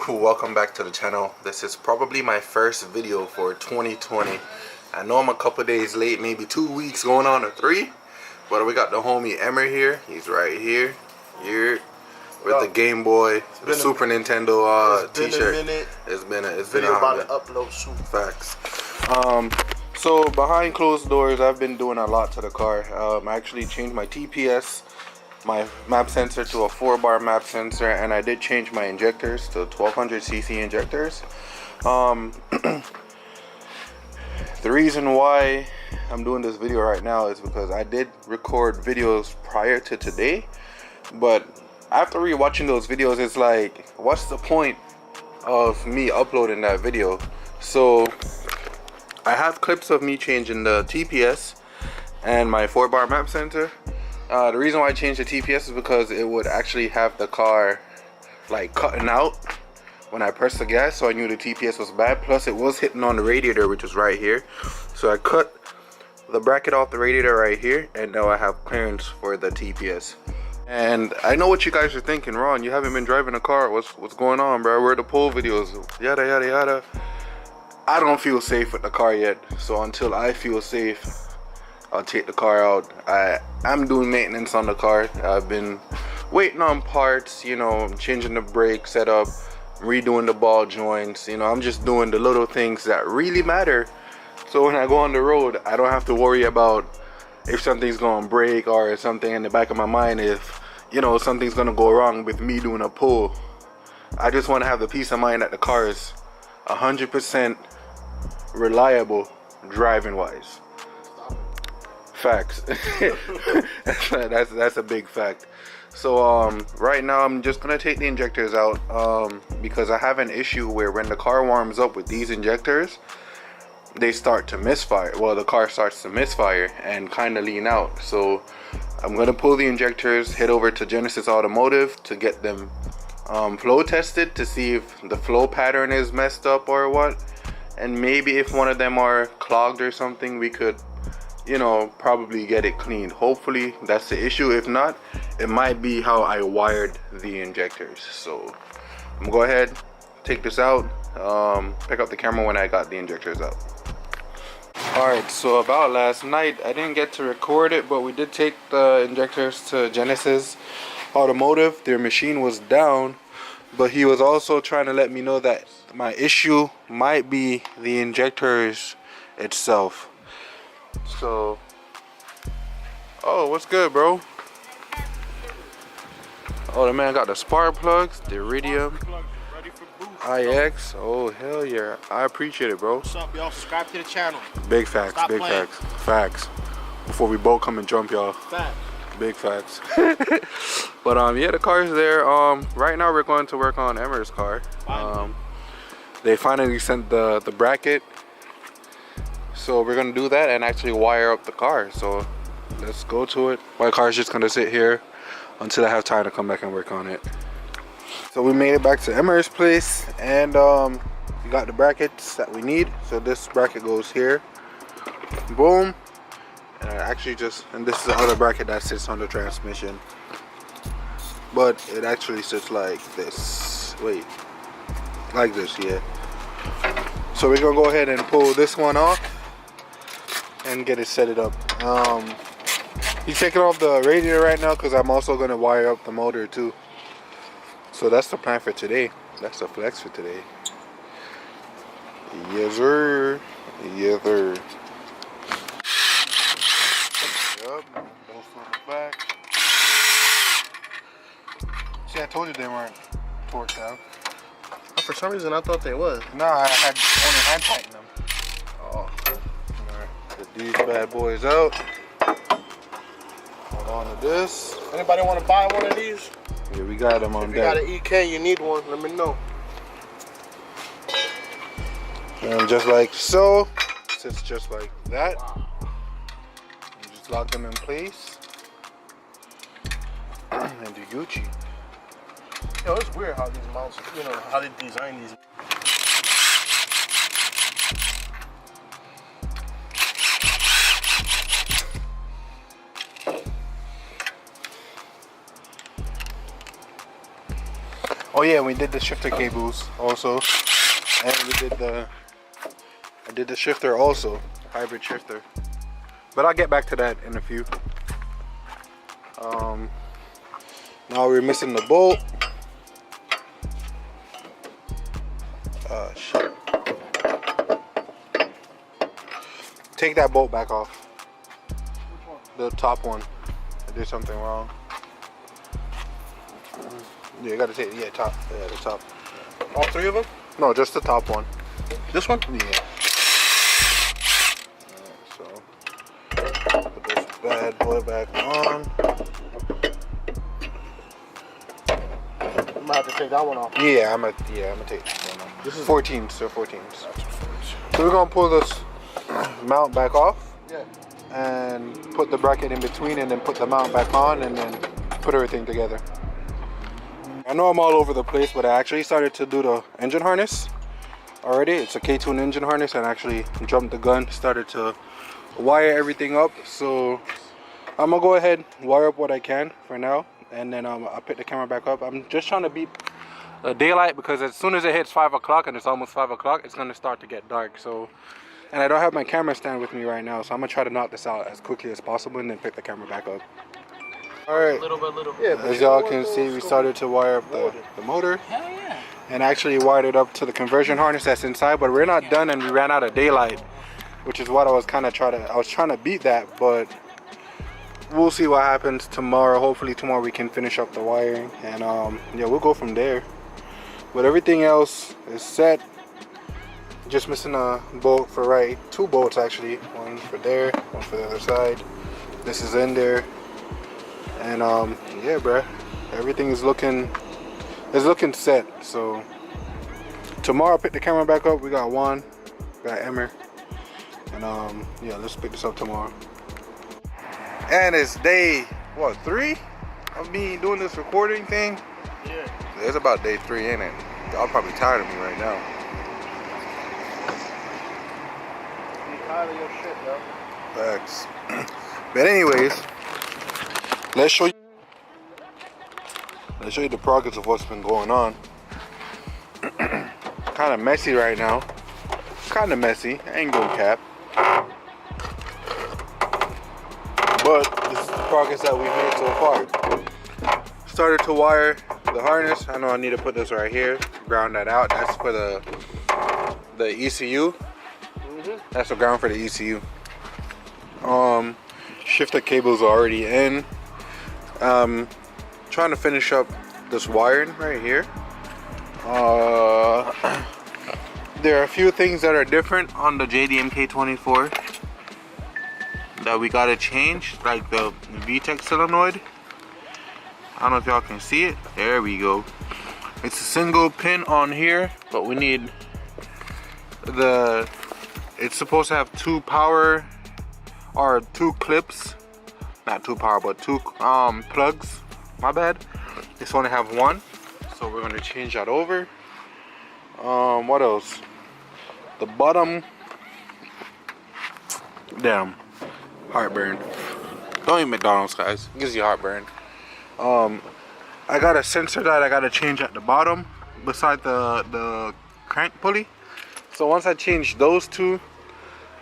Welcome back to the channel. This is probably my first video for 2020. I know I'm a couple days late, maybe 2 weeks going on to 3, but we got the homie Emmer here. He's right here with the Game Boy, the Super Nintendo t-shirt. It's been a video about to upload soon. Facts. So behind closed doors, I've been doing a lot to the car. I actually changed my TPS, my map sensor to a 4-bar map sensor, and I did change my injectors to 1200cc injectors. The reason why I'm doing this video right now is because I did record videos prior to today, but after rewatching those videos, it's like, what's the point of me uploading that video? So I have clips of me changing the TPS and my 4-bar map sensor. The reason why I changed the TPS is because it would actually have the car like cutting out when I pressed the gas, so I knew the TPS was bad. Plus it was hitting on the radiator, which was right here. So I cut the bracket off the radiator right here, and now I have clearance for the TPS. And I know what you guys are thinking, Ron, you haven't been driving a car. What's going on, bro? Where are the poll videos? Yada yada yada. I don't feel safe with the car yet, so until I feel safe, I'll take the car out. I'm doing maintenance on the car. I've been waiting on parts, you know, changing the brake setup, redoing the ball joints. You know, I'm just doing the little things that really matter, so when I go on the road, I don't have to worry about if something's gonna break, or something in the back of my mind if, you know, something's gonna go wrong with me doing a pull. I just want to have the peace of mind that the car is 100% reliable driving wise. Facts. that's a big fact. So right now I'm just gonna take the injectors out because I have an issue where when the car warms up with these injectors, they start to misfire. Well, the car starts to misfire and kind of lean out. So I'm gonna pull the injectors, head over to Genesis Automotive to get them flow tested to see if the flow pattern is messed up or what, and maybe if one of them are clogged or something, we could, you know, probably get it cleaned. Hopefully that's the issue. If not, it might be how I wired the injectors. So I'm gonna go ahead, take this out, pick up the camera when I got the injectors out. Alright, so about last night, I didn't get to record it, but we did take the injectors to Genesis Automotive. Their machine was down, but he was also trying to let me know that my issue might be the injectors itself. So, oh, what's good, bro? Oh, the man got the spark plugs, the iridium, IX. Oh, hell yeah. I appreciate it, bro. What's up, y'all? Subscribe to the channel. Big facts, Stop big playing. facts. Before we both come and jump, y'all. Facts. Big facts. But yeah, the car's there. Right now we're going to work on Emmer's car. They finally sent the bracket, so we're gonna do that and actually wire up the car. So let's go to it. My car's just gonna sit here until I have time to come back and work on it. So we made it back to Emmer's place, and we got the brackets that we need. So this bracket goes here, boom, and I actually and this is the other bracket that sits on the transmission, but it actually sits like this. Wait, like this, yeah. So we're gonna go ahead and pull this one off and get it set it up. He's taking off the radiator right now because I'm also gonna wire up the motor too. So that's the plan for today. That's the flex for today. Yes sir. Yes sir. Yep. Those from the back. See, I told you they weren't torqued out. Oh, for some reason I thought they was. Nah, I had only hand tighten them. Oh. Alright. Get these bad boys out. Hold on to this. Anybody want to buy one of these? Yeah, we got them on If you got an EK, you need one, let me know. And just like so, sits just like that. You just lock them in place. And do Gucci. Yo, it's weird how these mounts, you know, how they design these. yeah, we did the shifter cables also, and I did the shifter also, hybrid shifter. But I'll get back to that in a few. Now we're missing the bolt. Shit. Take that bolt back off. Which one? The top one. I did something wrong. Yeah, you gotta take, yeah, top. Yeah, the top. All three of them? No, just the top one. This one? Yeah. So, put this bad boy back on. I'm gonna have to take that one off. Yeah, I'm gonna take this one off. This is 14s, so 14s. So we're gonna pull this mount back off. Yeah. And put the bracket in between, and then put the mount back on, and then put everything together. I know I'm all over the place, but I actually started to do the engine harness already. It's a K2 engine harness, and I actually jumped the gun, started to wire everything up. So I'm gonna go ahead, wire up what I can for now, and then I'll pick the camera back up. I'm just trying to beat the daylight, because as soon as it hits 5 o'clock, and it's almost 5 o'clock, it's gonna start to get dark. So, and I don't have my camera stand with me right now, so I'm gonna try to knock this out as quickly as possible and then pick the camera back up. All right. Little by little. Yeah, as y'all can see, we started to wire up the motor. Hell yeah. And actually wired it up to the conversion harness that's inside, but we're not done, and we ran out of daylight, which is what I was trying to beat that, but we'll see what happens tomorrow. Hopefully tomorrow we can finish up the wiring, and yeah, we'll go from there. But everything else is set. Just missing a bolt for right, 2 bolts actually, one for there, one for the other side. This is in there, and yeah, bruh, everything is looking set. So tomorrow I'll pick the camera back up. We got Juan, got Emmer, and yeah, let's pick this up tomorrow. And it's day, what, 3 of me doing this recording thing? Yeah. It's about day 3, ain't it? Y'all probably tired of me right now. You tired of your shit, yo. Facts. But anyways, let's show you the progress of what's been going on. Kind of messy right now. Kind of messy. I ain't gonna cap. But this is the progress that we've made so far. Started to wire the harness. I know I need to put this right here. Ground that out. That's for the ECU. That's the ground for the ECU. Shifter cables are already in. Trying to finish up this wiring right here. There are a few things that are different on the JDM K24 that we gotta change, like the VTEC solenoid. I don't know if y'all can see it. There we go. It's a single pin on here, but we need it's supposed to have 2 power, or 2 clips, not 2 power, but 2 plugs. My bad. This one have 1, so we're gonna change that over. What else? The bottom. Damn, heartburn. Don't eat McDonald's, guys. It gives you heartburn. I got a sensor that I gotta change at the bottom beside the crank pulley. So once I change those 2,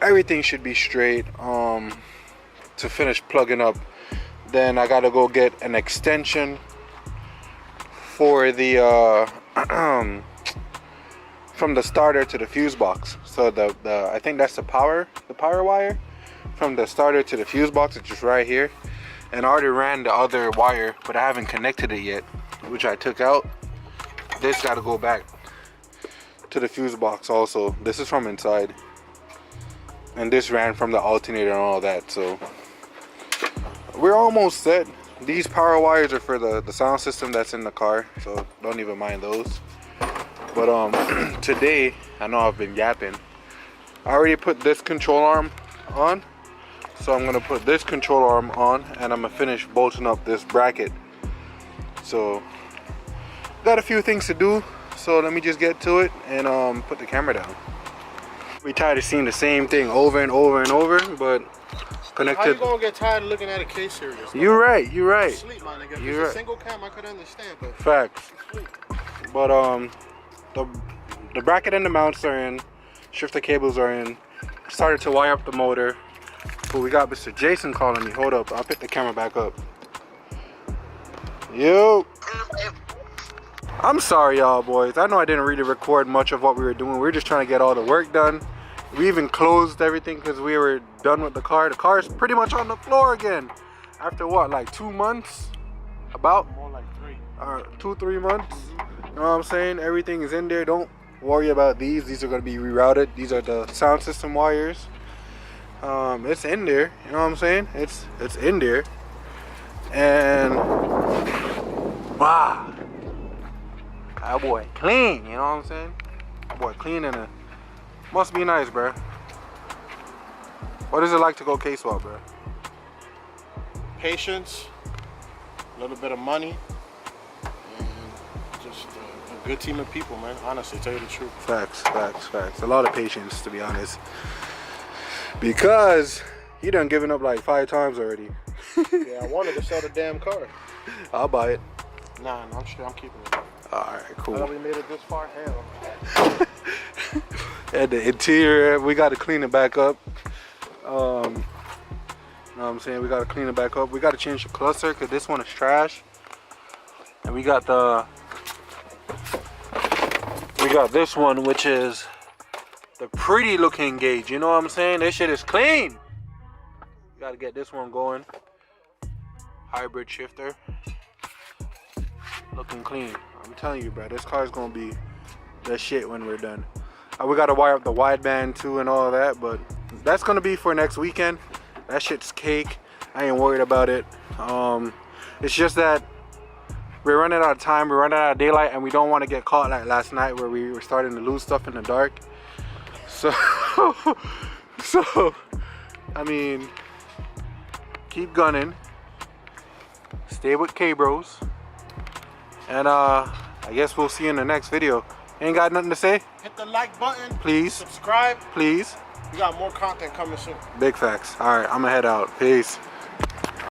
everything should be straight to finish plugging up. Then I gotta go get an extension for the from the starter to the fuse box. So I think that's the power wire from the starter to the fuse box. It's just right here. And I already ran the other wire, but I haven't connected it yet, which I took out. This got to go back to the fuse box also. This is from inside, and this ran from the alternator and all that. So we're almost set. These power wires are for the sound system that's in the car, so don't even mind those. But today, I know I've been yapping. I already put this control arm on, so I'm gonna put this control arm on, and I'm gonna finish bolting up this bracket. So got a few things to do, so let me just get to it and put the camera down. We tired of seeing the same thing over and over and over, but connected. How you gonna get tired of looking at a K series? You're right. You're right. Sleep, my nigga. If You're it's right. a single cam, I could understand, but Facts. sleep. But the bracket and the mounts are in. Shifter cables are in. Started to wire up the motor. But we got Mr. Jason calling me. Hold up, I'll pick the camera back up. Yo. I'm sorry, y'all boys. I know I didn't really record much of what we were doing. We were just trying to get all the work done. We even closed everything because we were done with the car. The car is pretty much on the floor again. After what, like 2 months? About? More like 3. 2-3 months. You know what I'm saying? Everything is in there. Don't worry about these. These are going to be rerouted. These are the sound system wires. It's in there. You know what I'm saying? It's in there. And wow, that boy clean. You know what I'm saying? That boy clean and it must be nice, bro. What is it like to go K-swap, bro? Patience, a little bit of money, and just a good team of people, man. Honestly, tell you the truth. Facts. A lot of patience, to be honest. Because he done given up like 5 times already. Yeah, I wanted to sell the damn car. I'll buy it. Nah, I'm keeping it. Alright, cool. Now that we made it this far, hell. And the interior, we got to clean it back up. You know what I'm saying? We got to clean it back up. We got to change the cluster because this one is trash. And we got this one, which is the pretty looking gauge. You know what I'm saying? This shit is clean. We got to get this one going. Hybrid shifter. Looking clean. I'm telling you, bro, this car is going to be the shit when we're done. We got to wire up the wideband too and all that, but that's going to be for next weekend. That shit's cake. I ain't worried about it. It's just that we're running out of time, we're running out of daylight, and we don't want to get caught like last night where we were starting to lose stuff in the dark. So, I mean, keep gunning. Stay with Kbros. And I guess we'll see you in the next video. Ain't got nothing to say? Hit the like button. Please. Subscribe. Please. We got more content coming soon. Big facts. All right, I'm gonna head out. Peace.